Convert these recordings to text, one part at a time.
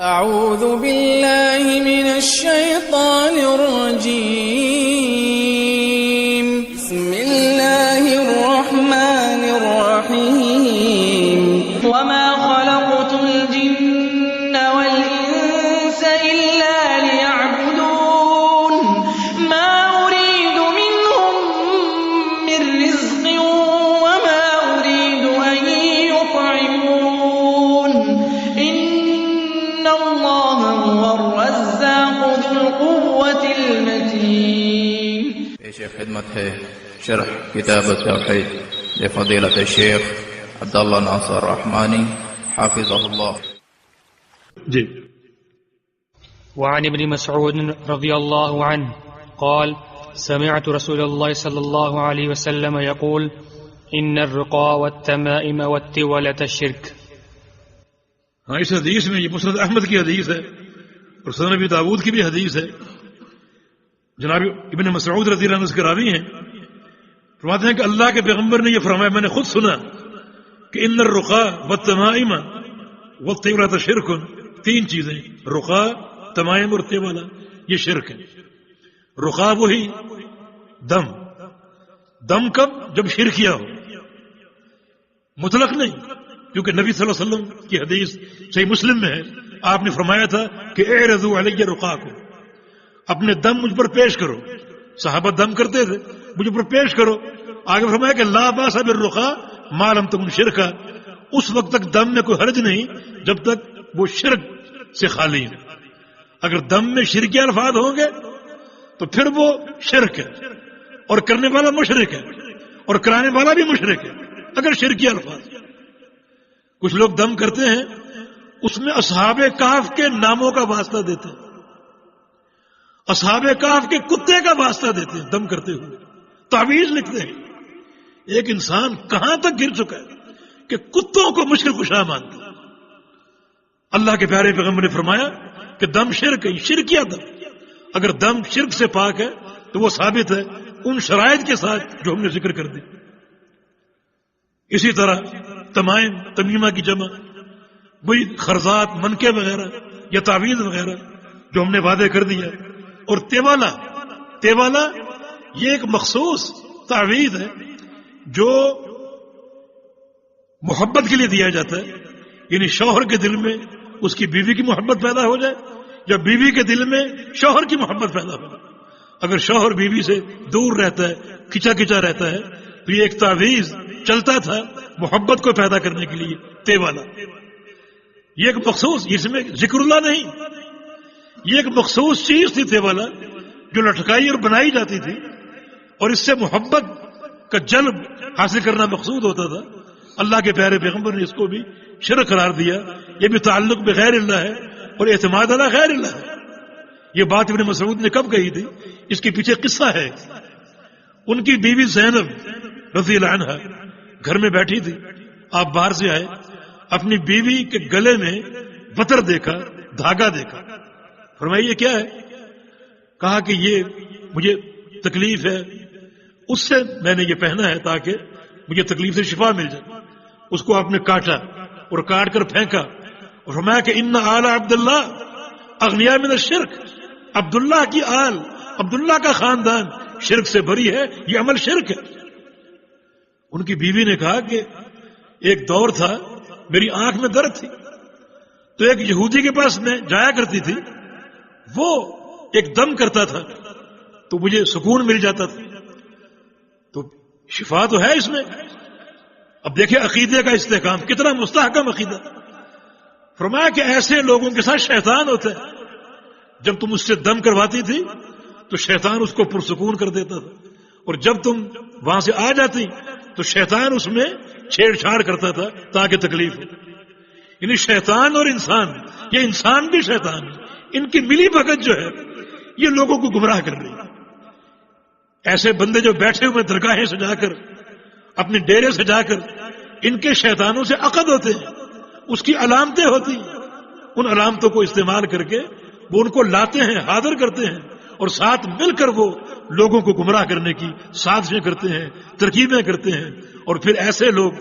أعوذ بالله من الشيطان الرجيم بسم الله الرحمن الرحيم وما خلقت الجن والإنس إلا ليعبدون ما أريد منهم من رزق وما أريد أن يطعمون إن الله هو الرزاق ذو القوة المتين. پیش خدمت ہے شرح کتاب التوحید لفضیلۃ الشیخ عبداللہ ناصر رحمانی حافظہ اللہ. جی. وعن ابن مسعود رضي الله عنه قال سمعت رسول الله صلى الله عليه وسلم يقول إن الرقى والتمائم والتولة الشرك. ہاں، اس حدیث میں یہ مسند احمد کی حدیث ہے اور سنن ابی داؤد کی بھی حدیث ہے. جناب ابن مسعود رضی اللہ عنہ کے راوی ہیں، فرماتے ہیں کہ اللہ کے پیغمبر نے یہ فرمایا، میں نے خود سنا کہ ان الرقا والتمائم والتولة شرک. تین چیزیں، رقا، تمائم اور تیوالہ، یہ شرک ہے. رقا وہی دم کب؟ جب شرکیہ ہو، مطلق نہیں، کیونکہ نبی صلی اللہ علیہ وسلم کی حدیث صحیح مسلم میں ہے، آپ نے فرمایا تھا کہ اعرضوا علی رقاکم، اپنے دم مجھ پر پیش کرو. صحابہ دم کرتے تھے، مجھ پر پیش کرو. آگے فرمایا کہ لا باس بالرقا ما لم تکن شرکا، اس وقت تک دم میں کوئی حرج نہیں جب تک وہ شرک سے خالی ہے. اگر دم میں شرکی الفاظ ہوں گے تو پھر وہ شرک ہے، اور کرنے والا مشرک ہے، اور کرانے والا بھی مشرک ہے اگر شرکی الفاظ. کچھ لوگ دم کرتے ہیں، اس میں اصحاب کہف کے ناموں کا واسطہ دیتے ہیں، اصحاب کہف کے کتے کا واسطہ دیتے ہیں دم کرتے ہوئے، تعویذ لکھتے ہیں. ایک انسان کہاں تک گر چکا ہے کہ کتوں کو مشکل کشا مانتا ہے. اللہ کے پیارے پیغمبر نے فرمایا کہ دم شرک ہے، شرکیہ دم. اگر دم شرک سے پاک ہے تو وہ ثابت ہے ان شرائط کے ساتھ جو ہم نے ذکر کر دی. اسی طرح تمائم، تمیمہ کی جمع، وہی خرزات، منکے وغیرہ یا تعویذ وغیرہ جو ہم نے وعدے کر دیا. اور تیوالہ یہ ایک مخصوص تعویذ ہے جو محبت کے لیے دیا جاتا ہے، یعنی شوہر کے دل میں اس کی بیوی کی محبت پیدا ہو جائے یا بیوی کے دل میں شوہر کی محبت پیدا ہو جائے. اگر شوہر بیوی سے دور رہتا ہے، کھچا کھچا رہتا ہے، تو یہ ایک تعویذ چلتا تھا محبت کو پیدا کرنے کے لیے. تیوالہ یہ ایک مخصوص، اس میں ذکر اللہ نہیں، یہ ایک مخصوص چیز تھی تیوالہ جو لٹکائی اور بنائی جاتی تھی، اور اس سے محبت کا جلب حاصل کرنا مقصود ہوتا تھا. اللہ کے پیارے پیغمبر نے اس کو بھی شرک قرار دیا. یہ بھی تعلق بغیر اللہ ہے اور اعتماد علی غیر اللہ ہے. یہ بات ابن مسعود نے کب کہی تھی؟ اس کے پیچھے قصہ ہے. ان کی بیوی زینب رضی اللہ عنہا گھر میں بیٹھی تھی، آپ باہر سے آئے، اپنی بیوی کے گلے میں بطر دیکھا، دھاگا دیکھا. فرمایا یہ کیا ہے؟ کہا کہ یہ مجھے تکلیف ہے، اس سے میں نے یہ پہنا ہے تاکہ مجھے تکلیف سے شفا مل جائے. اس کو آپ نے کاٹا اور کاٹ کر پھینکا اور فرمایا کہ ان آل عبداللہ اغنیاء من الشرک، عبداللہ کی آل، عبداللہ کا خاندان شرک سے بری ہے، یہ عمل شرک ہے. ان کی بیوی نے کہا کہ ایک دور تھا میری آنکھ میں درد تھی، تو ایک یہودی کے پاس میں جایا کرتی تھی، وہ ایک دم کرتا تھا تو مجھے سکون مل جاتا تھا. تو شفا تو ہے اس میں. اب دیکھیں عقیدے کا استحکام، کتنا مستحکم عقیدہ. فرمایا کہ ایسے لوگوں کے ساتھ شیطان ہوتا ہے، جب تم اس سے دم کرواتی تھی تو شیطان اس کو پرسکون کر دیتا تھا، اور جب تم وہاں سے آ جاتی تو شیطان اس میں چھیڑ چھاڑ کرتا تھا تاکہ تکلیف ہو. یعنی شیطان اور انسان، یہ انسان بھی شیطان ہے، ان کی ملی بھگت جو ہے یہ لوگوں کو گمراہ کر رہی ہے. ایسے بندے جو بیٹھے ہوئے درگاہیں سجا کر، اپنے ڈیرے سجا کر، ان کے شیطانوں سے عقد ہوتے ہیں، اس کی علامتیں ہوتی ہیں، ان علامتوں کو استعمال کر کے وہ ان کو لاتے ہیں، حاضر کرتے ہیں، اور ساتھ مل کر وہ لوگوں کو گمراہ کرنے کی سازشیں کرتے ہیں، ترکیبیں کرتے ہیں. اور پھر ایسے لوگ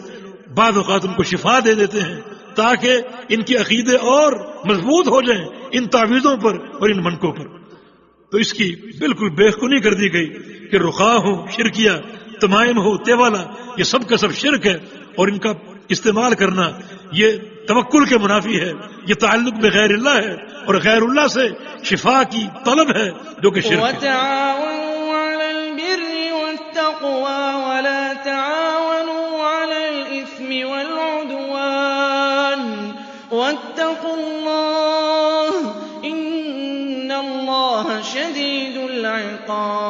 بعض اوقات ان کو شفا دے دیتے ہیں تاکہ ان کے عقیدے اور مضبوط ہو جائیں ان تعویذوں پر اور ان منکوں پر۔ تو اس کی بالکل بےخونی کر دی گئی کہ رقاء ہو، شرکیہ تمائم ہو، تیوالا، یہ سب کا سب شرک ہے، اور ان کا استعمال کرنا یہ توکل کے منافی ہے، یہ تعلق بغیر اللہ ہے، اور غیر اللہ سے شفا کی طلب ہے جو کہ شرک ہے۔ وتعاونوا على البر والتقوى ولا تعاونوا على الإثم والعدوان واتقوا الله إن الله شديد العقاب۔